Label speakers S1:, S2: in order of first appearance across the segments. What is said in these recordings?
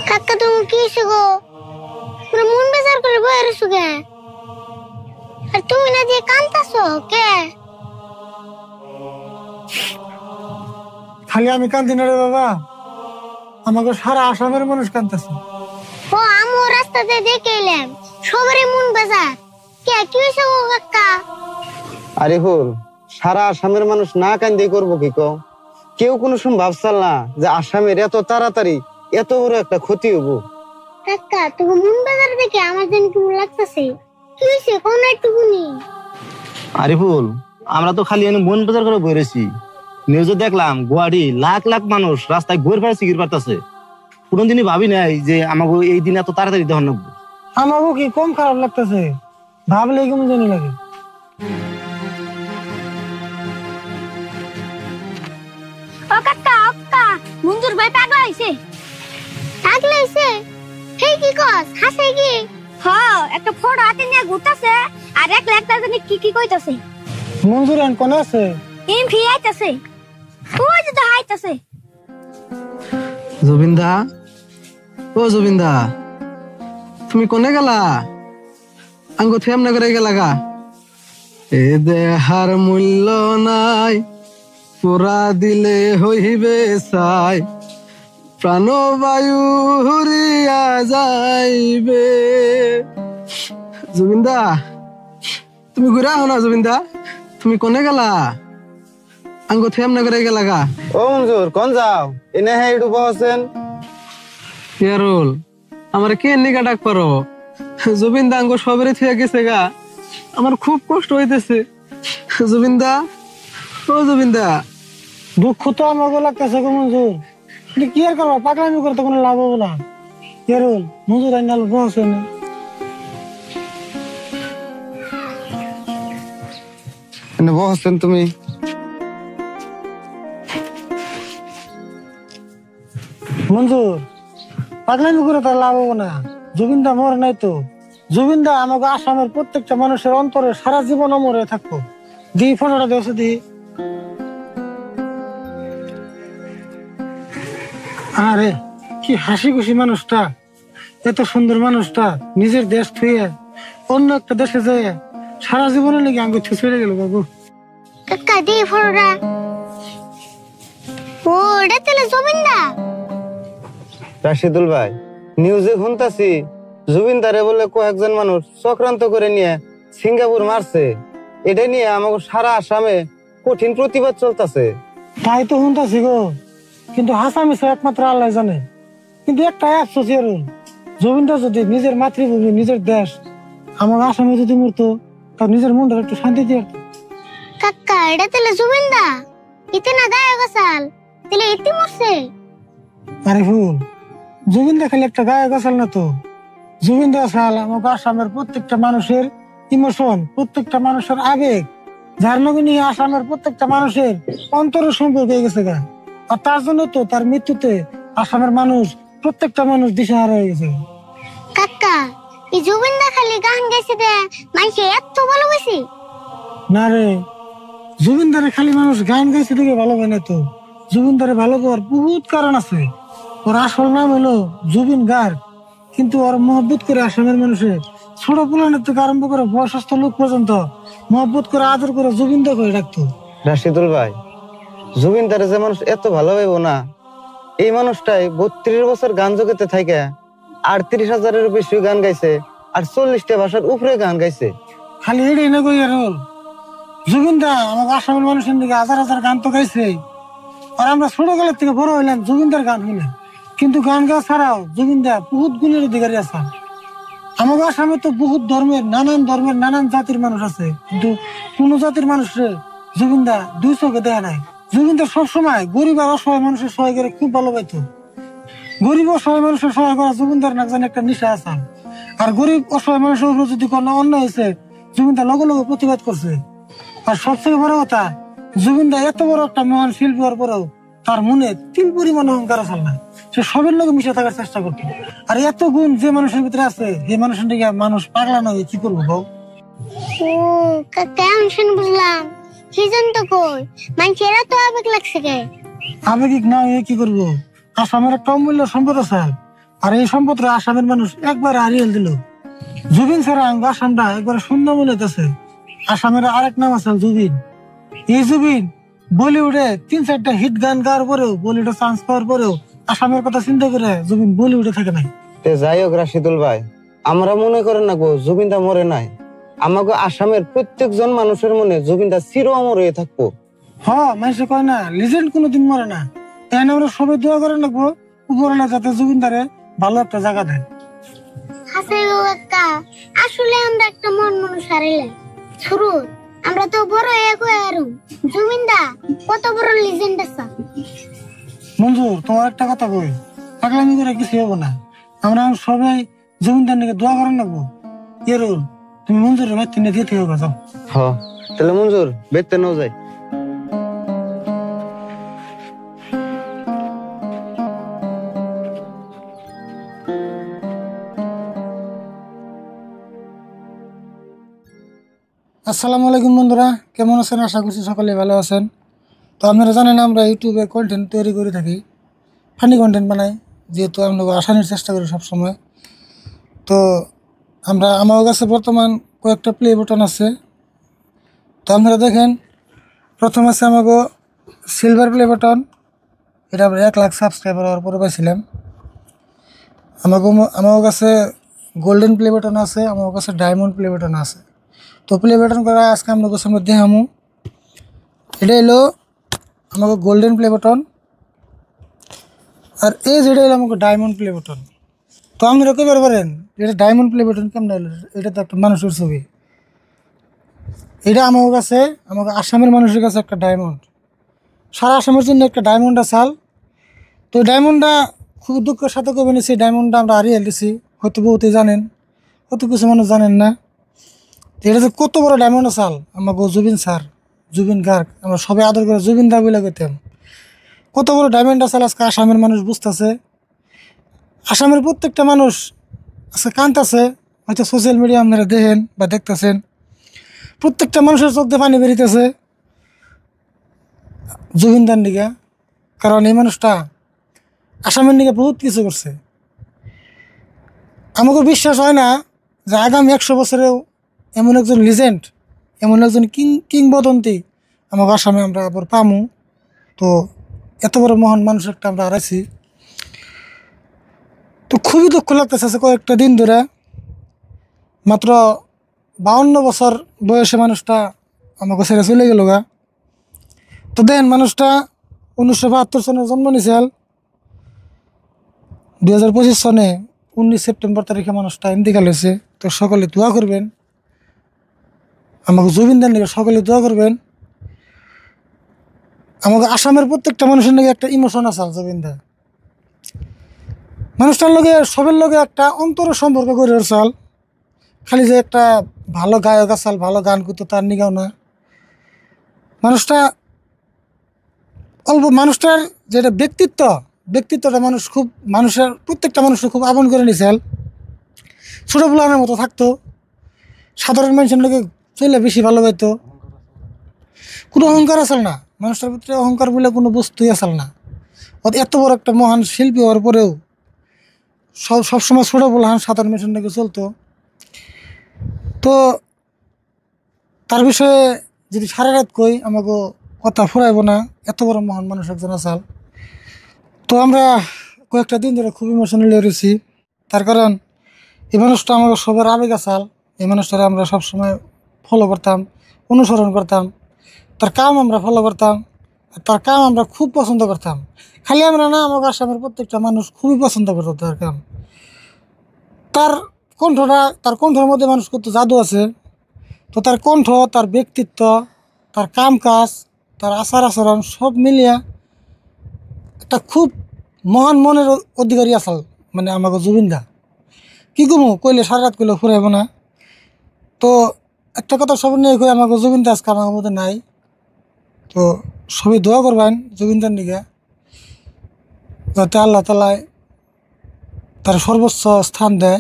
S1: কাকা তুমি কি গো পুরো মন বেজার করে বয়ে রইছো কে? আর তুমি না দিয়ে কাঁদতাছো কে?
S2: খালি আমি কাঁদি না রে বাবা, আমাকে সারা আসামের মানুষ কাঁদতেছে।
S1: ও আমও রাস্তাতে দেখে এলাম সবারই মন বেজার। কে কি হইছে গো কাকা?
S3: আরে ফুল, সারা আসামের মানুষ না কান্দে করবো কি কও? কেউ কোনো সময় ভাবছাল না যে আসামের এত তাড়াতাড়ি এত বড় একটা ক্ষতি হবো।
S1: কাকা তুমি মন বেজার দেখে আমার যেন কেমন লাগতেছে। কি হইছে কোন একটুকুনি?
S3: আরে ফুল, আমরা তো খালি এনে মন বাজার করে বইরেছি। নিউজে দেখলাম গুয়াহাটি লাখ লাখ মানুষ রাস্তায় ঘুরে ফেরে সিগারেট পারতেছে। কোনোদিনই ভাবি নাই যে আমাকে এই দিন এত তাড়াতাড়ি দেওয়া নেবো।
S2: আমাকে কি কম খারাপ লাগতেছে? ভাবলে কেমন জানি লাগে।
S1: ও কাকা কাকা মঞ্জুর ভাই পাগলা হইছে। পাগলা হইছে? হেই কি কস? হাসে কি? হ্যাঁ একটা ফটো হাতে নিয়ে ঘুরতাছে আর এক লাখ টাকা কি কি কইতাছে।
S2: মঞ্জুর আন কোন আছে?
S1: এমপি আইতাছে। ওই যে আইতাছে।
S4: জুবিনদা, ও জুবিনদা, তুমি কোনে গেলা? আঙ্গো থেম না করে গেলা গা? এ দেহার মূল্য নাই, পুরা দিলে হইবে চাই, প্রাণবায়ু হরিয়া যাইবে। জুবিনদা, তুমি ঘুরে আহ না। জুবিনদা, তুমি কোনে গেলা? আঙ্গো থেম না করে গেলা গা?
S3: ও মঞ্জুর, কোন যাও? এনে হ্যাঁ একটু বসেন।
S4: ইয়ারুল, আমার কে নিকা ডাক পারো? জুবিনদা আঙ্গো সবেরে থিয়া গেছে গা, আমার খুব কষ্ট হইতেছে। জুবিনদা, ও জুবিনদা।
S2: দুঃখ তো আমাকে লাগতেছে গো মঞ্জুর, কিন্তু কি আর করবো? পাগলামি করতে কোনো লাভ হবো না। কেরুল মঞ্জুর আইন বসে না।
S3: এনে বসেন তুমি।
S2: মঞ্জুর, পাগলামি করে তার লাভ হবো না। জুবিনদা মরে নাই তো। জুবিনদা আমাকে আসামের প্রত্যেকটা মানুষের অন্তরে সারা জীবন মরে থাকবো। দি ফটোটা দেওয়া দি। আরে কি হাসি খুশি মানুষটা, এত সুন্দর মানুষটা নিজের দেশ থুয়ে অন্য একটা দেশে যায় সারা জীবনে নাকি আঙ্গুর ছুঁড়ে গেল। বাবু
S1: কাকা দি ফটোটা। ও এটা তাহলে জুবিনদা।
S3: রাশিদুল ভাই, নিউজে শুনতাছি জুবিনদারে বলে কয়েকজন মানুষ চক্রান্ত করে নিয়ে সিঙ্গাপুর মারছে। এটা নিয়ে আমাকে সারা আসামে কঠিন প্রতিবাদ চলতেছে।
S2: তাই তো শুনতেছি গো, কিন্তু হাসামিছে একমাত্র আল্লাহ জানে। কিন্তু একটা আফসোস জুবিনদা যদি নিজের মাতৃভূমি নিজের দেশ আমার আসামে যদি মরতো, তার নিজের মনটা একটু শান্তি দিয়ে।
S1: কাকা এটা তাহলে জুবিনদা। ইতে না গায়ে গসাল তাহলে ইতি মরছে।
S2: আরে ফুল, জুবিনদা খালি একটা গায়ে গসাল না তো। জুবিনদা সাল আমার আসামের প্রত্যেকটা মানুষের ইমোশন, প্রত্যেকটা মানুষের আবেগ, যার লগে নিয়ে আসামের প্রত্যেকটা মানুষের অন্তরের সম্পর্ক হয়ে গেছে গা। আর তার জন্য তো তার মৃত্যুতে আসামের মানুষ, প্রত্যেকটা মানুষ দিশেহারা হয়ে গেছে।
S1: কাকা এই জুবিনদা খালি গান গাইছে দে মানুষে এত ভালোবাসি?
S2: না রে, জুবিনদারে খালি মানুষ গান গাইছে দেখে ভালো হয় না তো। জুবিনদারে ভালো পাওয়ার বহুত কারণ আছে। ওর আসল নাম হলো জুবিন গার্গ, কিন্তু ওর মহব্বত করে আসামের মানুষে ছোট পুলানের থেকে আরম্ভ করে বয়সস্থ লোক পর্যন্ত মহব্বত করে আদর করে জুবিনদা করে ডাকতো।
S3: রাশিদুল ভাই, জুবিনদারে যে মানুষ এত ভালো হইব না, এই মানুষটাই 32 বছর গান জগতে থাকে 38,000-এর বেশি গান গাইছে আর 40টা ভাষার উপরে গান গাইছে।
S2: খালি এটাই না কই আর জুবিনদা আমাকে আসামের মানুষের দিকে হাজার হাজার গান তো গাইছে। আর আমরা ছোটকালের থেকে বড় হইলাম জুবিনদার গান শুনে। কিন্তু গান গাওয়া ছাড়াও জুবিনদা বহুত গুণের অধিকারী আছে। আমাকে আসামে তো বহুত ধর্মের নানান জাতির মানুষ আছে, কিন্তু কোন জাতির মানুষের জুবিনদা দুই চোখে দেয় নাই। জুবিনদার সবসময় গরিব আর অসহায় মানুষের সহায় করে খুব ভালো পাইতো। গরিব অসহায় মানুষের সহায় করা জুবিনদার না জানি একটা নেশা আছে। আর গরিব অসহায় মানুষের উপর যদি কোনো অন্যায় হয়েছে জুবিনদার লগে লগে প্রতিবাদ করছে। আর সবথেকে বড় কথা, জুবিনদা এত বড় একটা মহান শিল্পী হওয়ার পরেও তার মনে তিল পরিমাণ অহংকার আছে না। সে সবের লোক মিশে থাকার চেষ্টা করতো। আর এত গুণ যে মানুষের ভিতরে আছে, এই মানুষের দিকে মানুষ পাগলা না হয়ে কি করবো বউ?
S1: ও কাকা আমি শুনে বুঝলাম কি জানতো কই মানুষেরা তো আবেগ লাগছে কে
S2: আবেগিক না হয়ে কি করবো? আসামের একটা অমূল্য সম্পদ আছে, আর এই সম্পদটা আসামের মানুষ একবার হারিয়ে দিল। জুবিন ছাড়া আসামটা একবার শূন্য মনে হইতেছে। আসামের আরেক নাম আছে জুবিন। এই জুবিন বলিউডে 3-4টা হিট গান গাওয়ার পরেও, বলিউডে চান্স পাওয়ার পরেও আসামের কথা চিন্তা করে জুবিন বলিউডে থাকে নাই।
S3: যাই হোক রাশিদুল ভাই, আমরা মনে করেন না গো জুবিনদা মরে নাই। আমাকে আসামের প্রত্যেকজন মানুষের মনে জুবিনদা চির অমর হয়ে থাকবো।
S2: মানুষে কয় না লিজেন্ড কোনোদিন মরে না। তাই আমরা সবাই দোয়া করে রাখবো উপরওয়ালা যাতে জুবিনদারে ভালো একটা জায়গা দেয়।
S1: হাসাই গো কাকা আসলে আমরা একটা মন মানুষ হারাইলাম। শুরু আমরা তো বড় এক হয়ে আরো জুবিনদা কত বড় লিজেন্ড আছে।
S2: মঞ্জুর, তোমার একটা কথা কই, পাগলামি করে কিছু হবো না। আমরা সবাই জমিনদার নিকে দোয়া করেন রাখবো। এরুল, তুমি মঞ্জুরের মাইতে নিয়ে দিতে হবে যাও।
S3: তাহলে মঞ্জুর বেতে নাও যাই।
S2: আসসালামু আলাইকুম বন্ধুরা, কেমন আছেন? আশা করছি সকলে ভালো আছেন। তো আপনারা জানেন আমরা ইউটিউবে কন্টেন্ট তৈরি করে থাকি, ফানি কন্টেন্ট বানাই, যেহেতু আমরা আসানোর চেষ্টা করি সবসময়। তো আমার কাছে বর্তমান কয়েকটা প্লে বাটন আছে। তো আপনারা দেখেন, প্রথম আছে আমাকে সিলভার প্লে বাটন, এটা আমরা 1 লাখ সাবস্ক্রাইবার হওয়ার পরে পাইছিলাম। আমার কাছে গোল্ডেন প্লে বাটন আছে, আমার কাছে ডায়মন্ড প্লে বাটন আছে। তো প্লে বাটন করা আজকে আমরা সামনে দেখামু। এটা হলো আমাকে গোল্ডেন প্লে বাটন, আর এই যেটা হলো আমাকে ডায়মন্ড প্লে বাটন। তো আপনারা কই পারেন এটা ডায়মন্ড প্লে বাটন কেমন হলো? এটা তো একটা মানুষের ছবি। এটা আমার কাছে, আমাকে আসামের মানুষের কাছে একটা ডায়মন্ড, সারা আসামের জন্য একটা ডায়মন্ড আসাল। তো ডায়মন্ডটা খুব দুঃখের সাথে কবে নিয়েছি, ডায়মন্ডটা আমরা হারিয়ে দিয়েছি। হয়তো বহুতেই জানেন, কত কিছু মানুষ জানেন না। এটা যে কত বড় ডায়মন্ড আসাল আমাকে জুবিন স্যার, জুবিন গার্গ, আমরা সবাই আদর করে জুবিন দা বলে কইতাম। কত বড় ডায়মন্ড আসাল আজকে আসামের মানুষ বুঝতেছে। আসামের প্রত্যেকটা মানুষ আজকে কাঁদতেছে, হয়তো সোশ্যাল মিডিয়া আপনারা দেখেন বা দেখতেছেন। প্রত্যেকটা মানুষের চোখ দিয়ে পানি বেরিতেছে জুবিনদার দিকে, কারণ এই মানুষটা আসামের দিকে বহুত কিছু করছে। আমাকে বিশ্বাস হয় না যে আগামী 100 বছরেও এমন একজন লিজেন্ড, এমন একজন কিংবদন্তি আমাকে আসামে আমরা আবার পামু। তো এত বড় মহান মানুষ একটা আমরা হারাইছি। তো খুবই দুঃখ লাগতেছে কয়েকটা দিন ধরে। মাত্র 52 বছর বয়সে মানুষটা আমাকে ছেড়ে চলে গেল গা। তো দেন মানুষটা 1972 সনে জন্ম নিয়েছিল, 2025 সনে 19 সেপ্টেম্বর তারিখে মানুষটা ইন্তেকাল হয়েছে। তো সকলে দোয়া করবেন, আমাকে জুবিনদার নিকে সকলে দোয়া করবেন। আমাকে আসামের প্রত্যেকটা মানুষের নাকি একটা ইমোশন আছে জুবিনদা। মানুষটার লগে সবের লগে একটা অন্তরের সম্পর্ক গড়ে উঠছাল। খালি যে একটা ভালো গায়ক আসাল, ভালো গান করতো তার নিগাও না। মানুষটার যেটা ব্যক্তিত্বটা মানুষ খুব, মানুষের প্রত্যেকটা মানুষকে খুব আপন করে নিয়েছিল। ছোটো পোলানের মতো থাকতো, সাধারণ মানুষের লোকে চলে বেশি ভালো পাইতো। কোনো অহংকার আসল না মানুষটার ভিতরে, অহংকার বলে কোনো বস্তুই আসল না। এত বড় একটা মহান শিল্পী হওয়ার পরেও সবসময় ছোটো পোলাহান সাধারণ মানুষের লোকে চলতো। তো তার বিষয়ে যদি সারা রাত কই আমাকে কথা ফুরাইব না, এত বড় মহান মানুষ একজন আসাল। তো আমরা কয়েকটা দিন ধরে খুব ইমোশনালি রয়েছি, তার কারণ এই মানুষটা আমাকে সবার আবেগ আসাল। এই মানুষটারা আমরা সবসময় ফলো করতাম, অনুসরণ করতাম, তার কাম আমরা ফলো করতাম, তার কাম আমরা খুব পছন্দ করতাম। খালি আমরা না, আমাকে আসামের প্রত্যেকটা মানুষ খুবই পছন্দ করতো তার কাম। তার কণ্ঠের মধ্যে মানুষ কত জাদু আছে। তো তার কণ্ঠ, তার ব্যক্তিত্ব, তার কাম কাজ, তার আচার আচরণ সব মিলিয়া একটা খুব মহান মনের অধিকারী আসাল, মানে আমাকে জুবিনদা। কি কমু কইলে সারা রাত কইলে ফুরাইব না। তো একটা কথা সব নিয়ে কই আমাকে জুবিনদা আজকে আমার মধ্যে নাই। তো সবাই দোয়া করবেন জুবিনদার নিকে, যাতে আল্লাহ তালায় তার সর্বোচ্চ স্থান দেয়।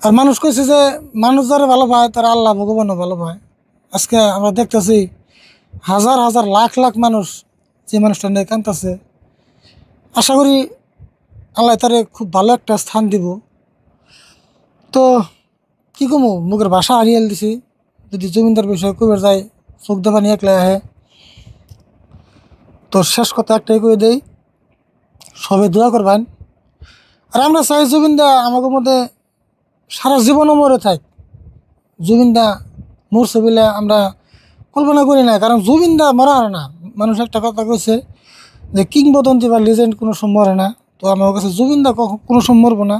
S2: আর মানুষ কইছে যে মানুষ যারা ভালো পায় তারা আল্লাহ ভগবানও ভালো পায়। আজকে আমরা দেখতেছি হাজার হাজার লাখ লাখ মানুষ যে মানুষটা নিয়ে কাঁদতেছে। আশা করি আল্লাহ তারে খুব ভালো একটা স্থান দিব। তো কি কমু মুখের ভাষা হারিয়াল দিছি। যদি জমিদার বিষয়ে কইবার যায় চোখ দেবা নিয়ে একলাই আহে। তো শেষ কথা একটাই করে দেই, সবাই দোয়া করবেন। আর আমরা চাই জুবিনদা আমাদের মধ্যে সারা জীবনও মরে থাক। জুবিনদা মরছে বলে আমরা কল্পনা করি না, কারণ জুবিনদা মরা হয় না। মানুষ একটা কথা কইছে যে কিংবদন্তি বা লিজেন্ড কোনো সময় মরে না। তো আমার কাছে জুবিনদা কোনো সময় মরবো না।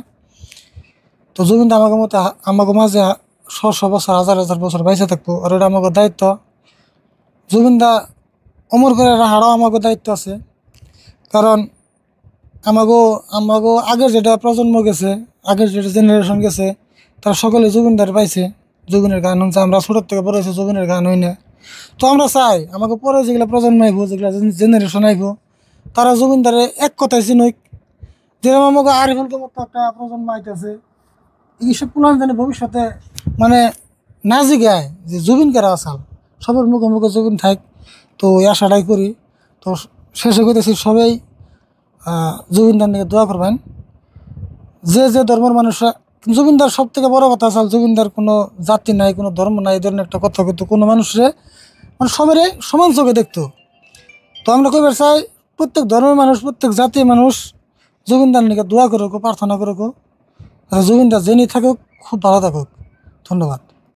S2: তো জুবিনদা আমাকে মতো আমাকে মাঝে শো বছর হাজার হাজার বছর বাইসে থাকবো, আর ওটা আমাকে দায়িত্ব। জুবিনদা অমর করে রাখারও আমাকে দায়িত্ব আছে, কারণ আমাগো আগের যেটা প্রজন্ম গেছে, আগের যেটা জেনারেশন গেছে, তারা সকলে জুবিনদার পাইছে। জুবিনের গান শুনছে, আমরা ছোটোর থেকে বড় হয়েছে জুবিনের গান হই না। তো আমরা চাই আমাকে পরে যেগুলো প্রজন্ম আইব, যেগুলো জেনারেশন আইব, তারা জুবিনদারে এক কথায় চিনুক। যেরকম আমাকে আরিফুলকে মতো একটা প্রজন্ম আইতেছে, এইসব পুরান জানি ভবিষ্যতে মানে না জিগায় যে জুবিন কারা আসাল, সবার মুখে মুখে জুবিন থাক। তো এই আশাটাই করি। তো শেষে কইতেছি সবাই জুবিনদার নিয়ে দোয়া করবেন। যে যে ধর্মের মানুষরা, জুবিনদার সব থেকে বড় কথা আসাল জুবিনদার কোনো জাতি নাই, কোনো ধর্ম নাই, এই ধরনের একটা কথা কিন্তু কোনো মানুষরে মানে সবারই সমান চোখে দেখতো। তো আমরা কইবার চাই প্রত্যেক ধর্মের মানুষ, প্রত্যেক জাতির মানুষ জুবিনদার নিয়ে দোয়া করুক, প্রার্থনা করুক। জুবিনদার জেনে থাকুক, খুব ভালো থাকুক। ধন্যবাদ।